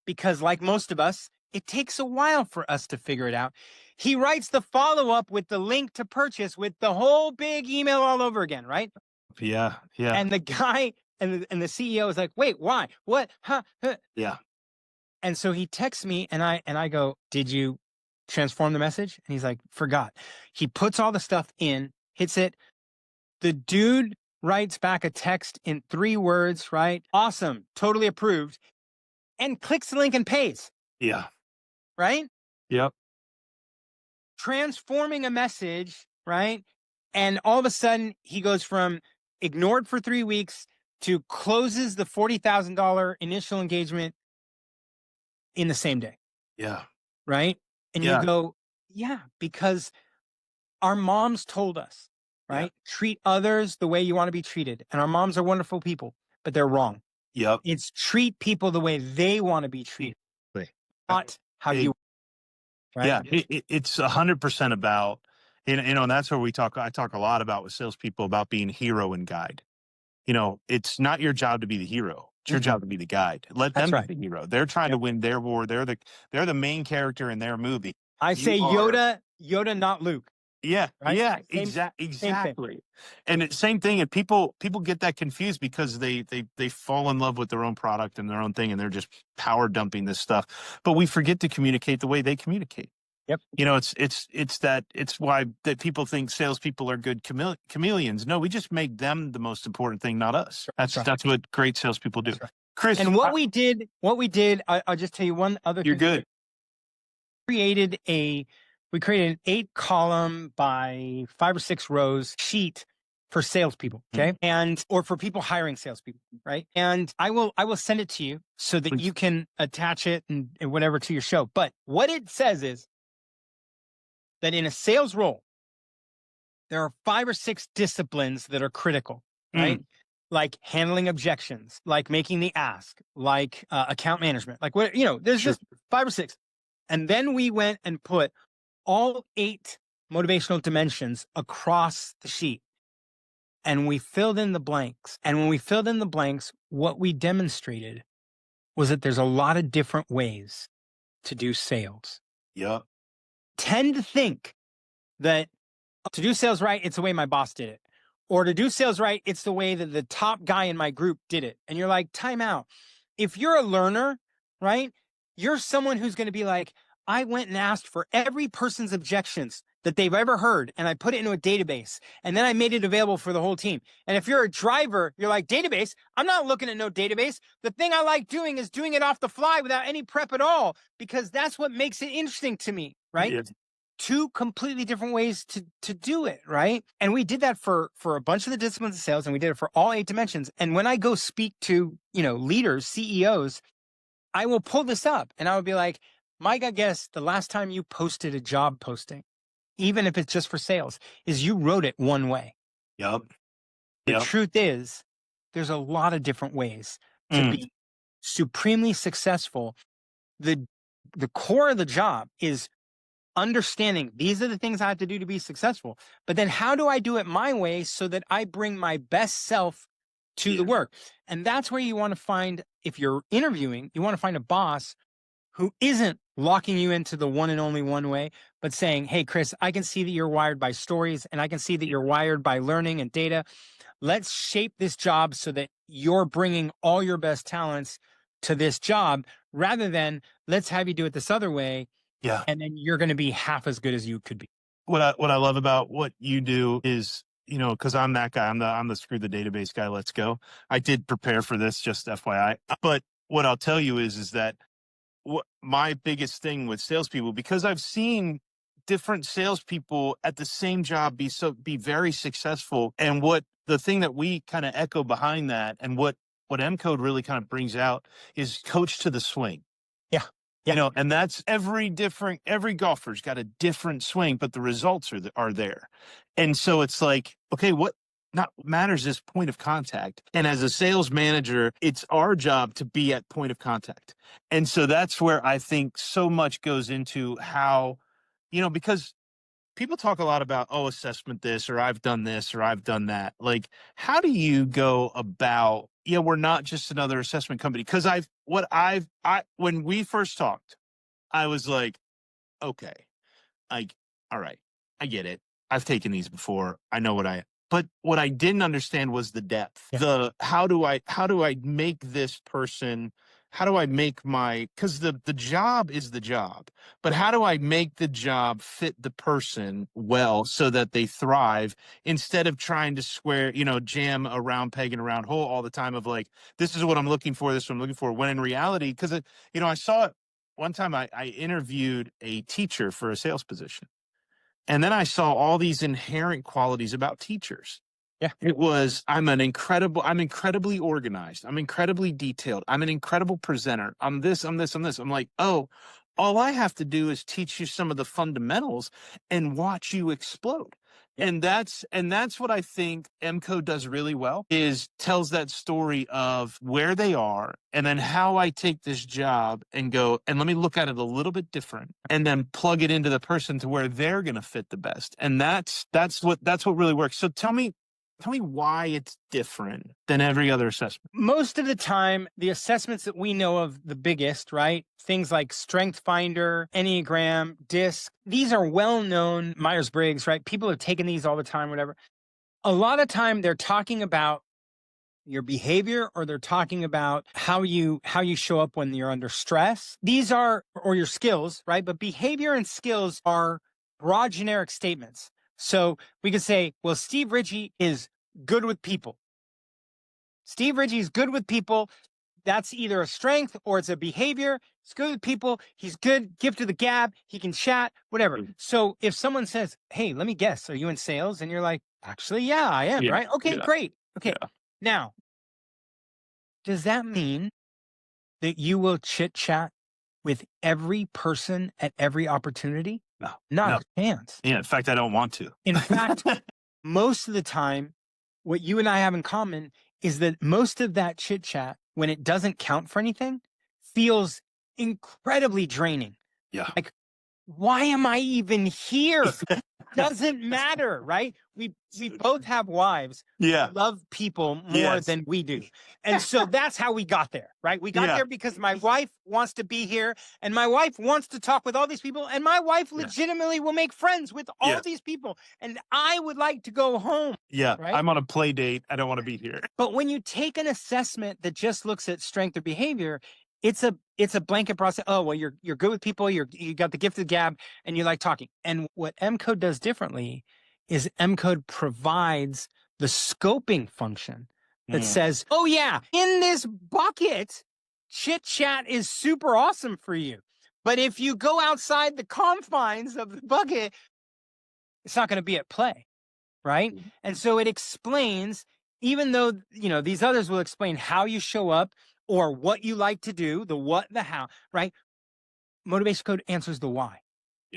S1: Because like most of us, it takes a while for us to figure it out. He writes the follow-up with the link to purchase with the whole big email all over again, right?
S2: Yeah. Yeah.
S1: And the guy and the CEO is like, wait, why? What? Huh?
S2: Yeah.
S1: And so he texts me and I go, did you transform the message? And he's like, forgot. He puts all the stuff in, hits it. The dude writes back a text in 3 words, right? Awesome. Totally approved. And clicks the link and pays,
S2: Yeah.
S1: right?
S2: Yep.
S1: Transforming a message, right? And all of a sudden he goes from ignored for 3 weeks to closes the $40,000 initial engagement in the same day.
S2: Yeah.
S1: Right. And you
S2: Yeah.
S1: go, yeah, because our moms told us, right?
S2: Yeah.
S1: Treat others the way you want to be treated. And our moms are wonderful people, but they're wrong.
S2: Yep.
S1: It's treat people the way they want to be treated, not how you, right?
S2: Yeah. It's 100% about, and that's where I talk a lot about with salespeople about being hero and guide. It's not your job to be the hero. It's your job to be the guide. Let
S1: That's
S2: them
S1: right.
S2: be the hero. They're trying to win their war. They're the main character in their movie.
S1: I
S2: You
S1: say
S2: are-
S1: Yoda, not Luke.
S2: Yeah,
S1: Right?
S2: yeah,
S1: Same thing.
S2: exactly. And it's same thing. And people get that confused because they fall in love with their own product and their own thing, and they're just power dumping this stuff. But we forget to communicate the way they communicate.
S1: Yep.
S2: It's why that people think salespeople are good chameleons. No, we just make them the most important thing, not us.
S1: That's right.
S2: That's what great salespeople do.
S1: Right.
S2: Chris,
S1: And what we did, I'll just tell you one other
S2: you're
S1: thing.
S2: good.
S1: We created an 8-column by 5 or 6 rows sheet for salespeople. Okay. Or for people hiring salespeople. Right. And I will send it to you so that you can attach it and whatever to your show. But what it says is that in a sales role, there are 5 or 6 disciplines that are critical, right? Like handling objections, like making the ask, like account management, like there's just 5 or 6. And then we went and put all 8 motivational dimensions across the sheet. And we filled in the blanks. And when we filled in the blanks, what we demonstrated was that there's a lot of different ways to do sales.
S2: Yep.
S1: Tend to think that to do sales right, it's the way my boss did it. Or to do sales right, it's the way that the top guy in my group did it. And you're like, time out. If you're a learner, right, you're someone who's going to be like, I went and asked for every person's objections that they've ever heard, and I put it into a database, and then I made it available for the whole team. And if you're a driver, you're like, database? I'm not looking at no database. The thing I like doing is doing it off the fly without any prep at all, because that's what makes it interesting to me, right? Yeah. 2 completely different ways to do it, right? And we did that for a bunch of the disciplines of sales, and we did it for all 8 dimensions. And when I go speak to, leaders, CEOs, I will pull this up and I will be like, Mike, I guess the last time you posted a job posting, even if it's just for sales, is you wrote it one way.
S2: Yep.
S1: The truth is, there's a lot of different ways to be supremely successful. The core of the job is understanding these are the things I have to do to be successful. But then how do I do it my way so that I bring my best self to the work? And that's where you want to find, if you're interviewing, you want to find a boss who isn't locking you into the one and only one way, but saying, hey, Chris, I can see that you're wired by stories, and I can see that you're wired by learning and data. Let's shape this job so that you're bringing all your best talents to this job, rather than let's have you do it this other way.
S2: Yeah.
S1: And then you're going to be half as good as you could be.
S2: What I love about what you do is, because I'm that guy, I'm the screw the database guy. Let's go. I did prepare for this, just FYI. But what I'll tell you is that what my biggest thing with salespeople, because I've seen different salespeople at the same job be very successful, and what the thing that we kind of echo behind that, and what M Code really kind of brings out, is coach to the swing.
S1: Yeah.
S2: And that's every golfer's got a different swing, but the results are there. And so it's like, okay, not matters is point of contact. And as a sales manager, it's our job to be at point of contact. And so that's where I think so much goes into how, because people talk a lot about, oh, assessment this, or I've done this, or I've done that. Like, how do you go about, we're not just another assessment company? Because when we first talked, I was like, okay, like, all right, I get it. I've taken these before. I know but what I didn't understand was the depth.
S1: Yeah.
S2: How do I make this person, how do I make because the job is the job, but how do I make the job fit the person well so that they thrive, instead of trying to jam a round peg in a round hole all the time of like, this is what I'm looking for, this is what I'm looking for. When in reality, because I saw it one time, I interviewed a teacher for a sales position. And then I saw all these inherent qualities about teachers.
S1: Yeah.
S2: It was, I'm incredibly organized. I'm incredibly detailed. I'm an incredible presenter. I'm this, I'm this, I'm this. I'm like, oh, all I have to do is teach you some of the fundamentals and watch you explode. And that's what I think MCO does really well, is tells that story of where they are, and then how I take this job and go, and let me look at it a little bit different, and then plug it into the person to where they're going to fit the best. And that's what really works. So tell me why it's different than every other assessment.
S1: Most of the time, the assessments that we know of, the biggest, right? Things like Strength Finder, Enneagram, DISC, these are well-known, Myers-Briggs, right? People have taken these all the time, whatever. A lot of time they're talking about your behavior, or they're talking about how you show up when you're under stress. These are, or your skills, right? But behavior and skills are broad generic statements. So we could say, well, Steve Richey is good with people. Steve Richey is good with people. That's either a strength or it's a behavior. He's good with people. He's good, gift of the gab. He can chat, whatever. So if someone says, hey, let me guess, are you in sales? And you're like, actually, yeah, I am, right? Okay, great. Okay.
S2: Yeah.
S1: Now, does that mean that you will chit chat with every person at every opportunity?
S2: No.
S1: Not a chance.
S2: Yeah. In fact, I don't want to.
S1: In fact, most of the time, what you and I have in common is that most of that chit chat, when it doesn't count for anything, feels incredibly draining.
S2: Yeah.
S1: Like, why am I even here? Doesn't matter, right? We both have wives who love people more than we do. And so that's how we got there, right? We got there because my wife wants to be here, and my wife wants to talk with all these people, and my wife legitimately will make friends with all these people. And I would like to go home.
S2: Yeah.
S1: Right?
S2: I'm on a play date. I don't want to be here.
S1: But when you take an assessment that just looks at strength or behavior, it's a blanket process. Oh, well, you're good with people. You got the gift of the gab, and you like talking. And what M Code does differently is M Code provides the scoping function that says, oh yeah, in this bucket, chit chat is super awesome for you. But if you go outside the confines of the bucket, it's not going to be at play. Right? And so it explains, even though, these others will explain how you show up or what you like to do, the what, the how, right? Motivation Code answers the why,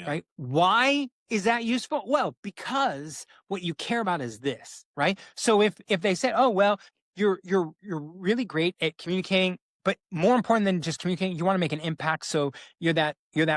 S1: right? Why is that useful? Well, because what you care about is this, right? So if they say, oh, well, you're really great at communicating, but more important than just communicating, you want to make an impact. So you're that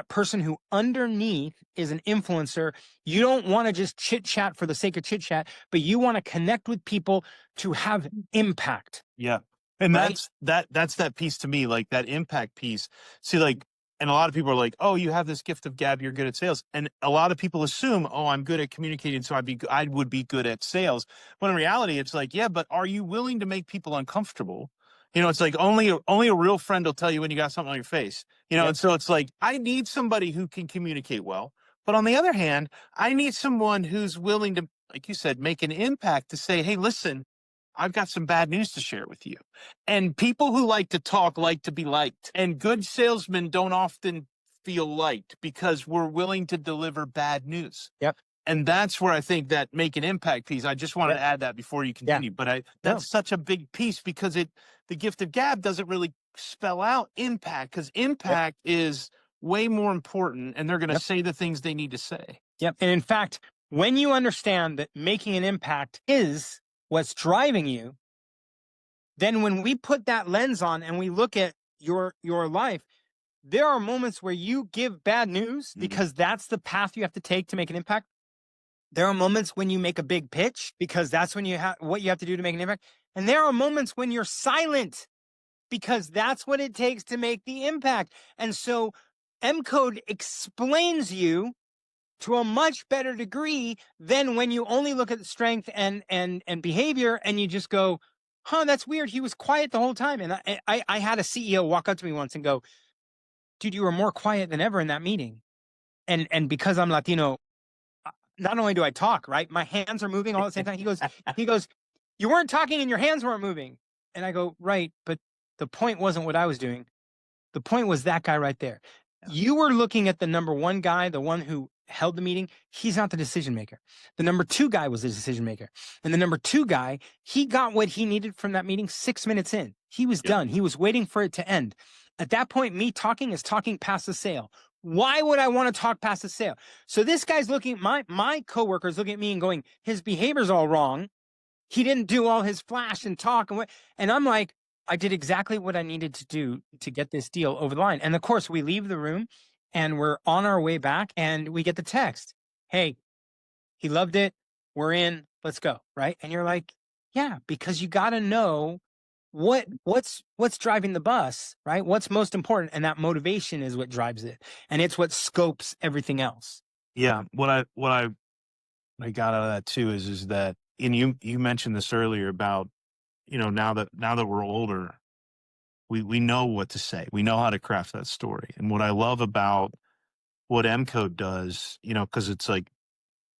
S1: person who underneath is an influencer. You don't want to just chit chat for the sake of chit chat, but you want to connect with people to have impact.
S2: Yeah. And
S1: right?
S2: that's that piece to me, like that impact piece. See, like, and a lot of people are like, oh, you have this gift of gab, you're good at sales. And a lot of people assume, oh, I'm good at communicating, so I would be good at sales. When in reality, it's like, yeah, but are you willing to make people uncomfortable? It's like only a real friend will tell you when you got something on your face. And so it's like, I need somebody who can communicate well. But on the other hand, I need someone who's willing to, like you said, make an impact, to say, hey, listen, I've got some bad news to share with you. And people who like to talk like to be liked. And good salesmen don't often feel liked because we're willing to deliver bad news.
S1: Yep.
S2: And that's where I think that make an impact piece. I just wanted to add that before you continue. But that's such a big piece, because the gift of gab doesn't really spell out impact, because impact is way more important, and they're going to say the things they need to say.
S1: Yep. And in fact, when you understand that making an impact is what's driving you, then when we put that lens on and we look at your life, there are moments where you give bad news because that's the path you have to take to make an impact. There are moments when you make a big pitch because that's when you have what you have to do to make an impact. And there are moments when you're silent because that's what it takes to make the impact. And so M Code explains you to a much better degree than when you only look at the strength and behavior and you just go, huh, that's weird. He was quiet the whole time. And I had a CEO walk up to me once and go, dude, you were more quiet than ever in that meeting. And because I'm Latino, not only do I talk, right? My hands are moving all at the same time. He goes, you weren't talking and your hands weren't moving. And I go, right, but the point wasn't what I was doing. The point was that guy right there. Yeah. You were looking at the number one guy, the one who held the meeting. He's not the decision maker. The number two guy was the decision maker. And the number two guy, he got what he needed from that meeting 6 minutes in. He was done. He was waiting for it to end. At that point, me talking is talking past the sale. Why would I want to talk past the sale? So this guy's looking, my coworkers looking at me and going, his behavior's all wrong. He didn't do all his flash and talk. And I'm like, I did exactly what I needed to do to get this deal over the line. And of course, we leave the room and we're on our way back and we get the text. Hey, he loved it. We're in. Let's go. Right. And you're like, yeah, because you got to know what's driving the bus, right? What's most important. And that motivation is what drives it. And it's what scopes everything else.
S2: Yeah. What I got out of that too is that, and you mentioned this earlier about, now that we're older, we know what to say. We know how to craft that story. And what I love about what M Code does, because it's like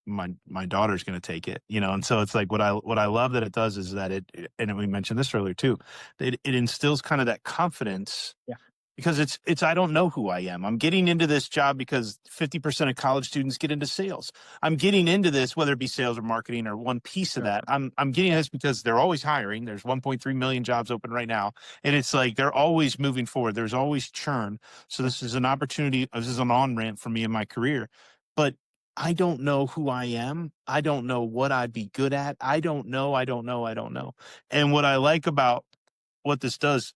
S2: my daughter's going to take it, and so it's like what I love that it does is that and we mentioned this earlier too, it instills kind of that confidence. Yeah. Because it's I don't know who I am. I'm getting into this job because 50% of college students get into sales. I'm getting into this, whether it be sales or marketing or one piece of that. I'm getting this because they're always hiring. There's 1.3 million jobs open right now. And it's like they're always moving forward. There's always churn. So this is an opportunity. This is an on-ramp for me in my career. But I don't know who I am. I don't know what I'd be good at. I don't know. And what I like about what this does,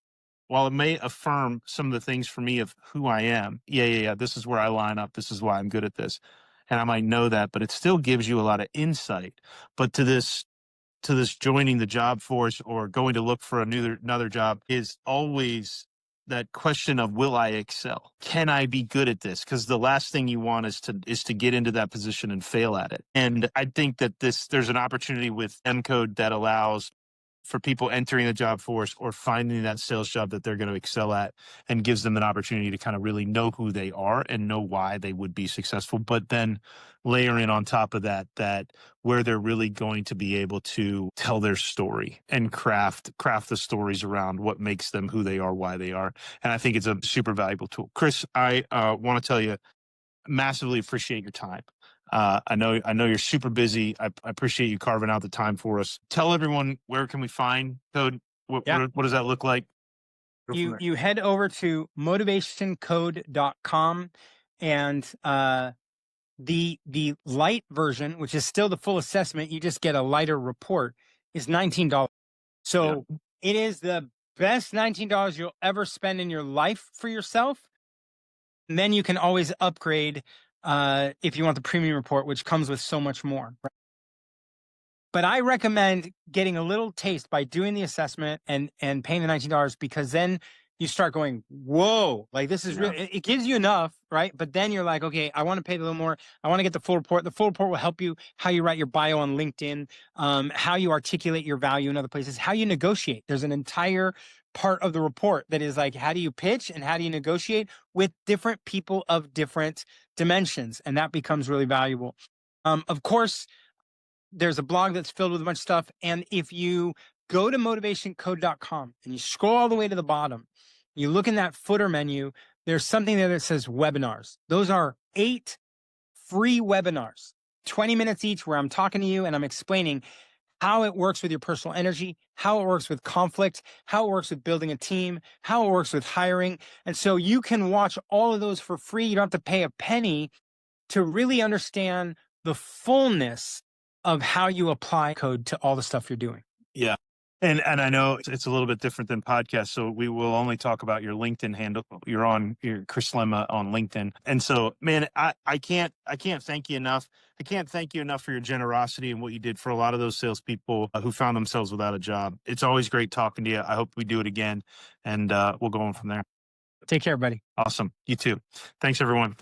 S2: while it may affirm some of the things for me of who I am, this is where I line up. This is why I'm good at this. And I might know that, but it still gives you a lot of insight. But to this joining the job force or going to look for another job is always that question of, will I excel? Can I be good at this? Because the last thing you want is to get into that position and fail at it. And I think that there's an opportunity with M Code that allows for people entering the job force or finding that sales job that they're going to excel at, and gives them an opportunity to kind of really know who they are and know why they would be successful. But then layer in on top of that where they're really going to be able to tell their story and craft the stories around what makes them who they are, why they are. And I think it's a super valuable tool. Chris, I want to tell you, massively appreciate your time. I know you're super busy. I appreciate you carving out the time for us. Tell everyone, where can we find Code? What does that look like?
S1: You head over to motivationcode.com, and the light version, which is still the full assessment, you just get a lighter report, is $19. So it is the best $19 you'll ever spend in your life for yourself. And then you can always upgrade if you want the premium report, which comes with so much more. But I recommend getting a little taste by doing the assessment and paying the $19, because then you start going, whoa, like this is really, it gives you enough, right? But then you're like, okay, I want to pay a little more. I want to get the full report. The full report will help you how you write your bio on LinkedIn, how you articulate your value in other places, how you negotiate. There's an entire part of the report that is like, how do you pitch and how do you negotiate with different people of different dimensions? And that becomes really valuable. Of course, there's a blog that's filled with a bunch of stuff. And if you go to motivationcode.com and you scroll all the way to the bottom, you look in that footer menu, there's something there that says webinars. Those are 8 free webinars, 20 minutes each, where I'm talking to you and I'm explaining how it works with your personal energy, how it works with conflict, how it works with building a team, how it works with hiring. And so you can watch all of those for free. You don't have to pay a penny to really understand the fullness of how you apply code to all the stuff you're doing.
S2: Yeah. And I know it's a little bit different than podcasts, so we will only talk about your LinkedIn handle. You're on your Chris Lema on LinkedIn. And so, man, I can't thank you enough. I can't thank you enough for your generosity and what you did for a lot of those salespeople who found themselves without a job. It's always great talking to you. I hope we do it again, and we'll go on from there.
S1: Take care, buddy.
S2: Awesome. You too. Thanks, everyone.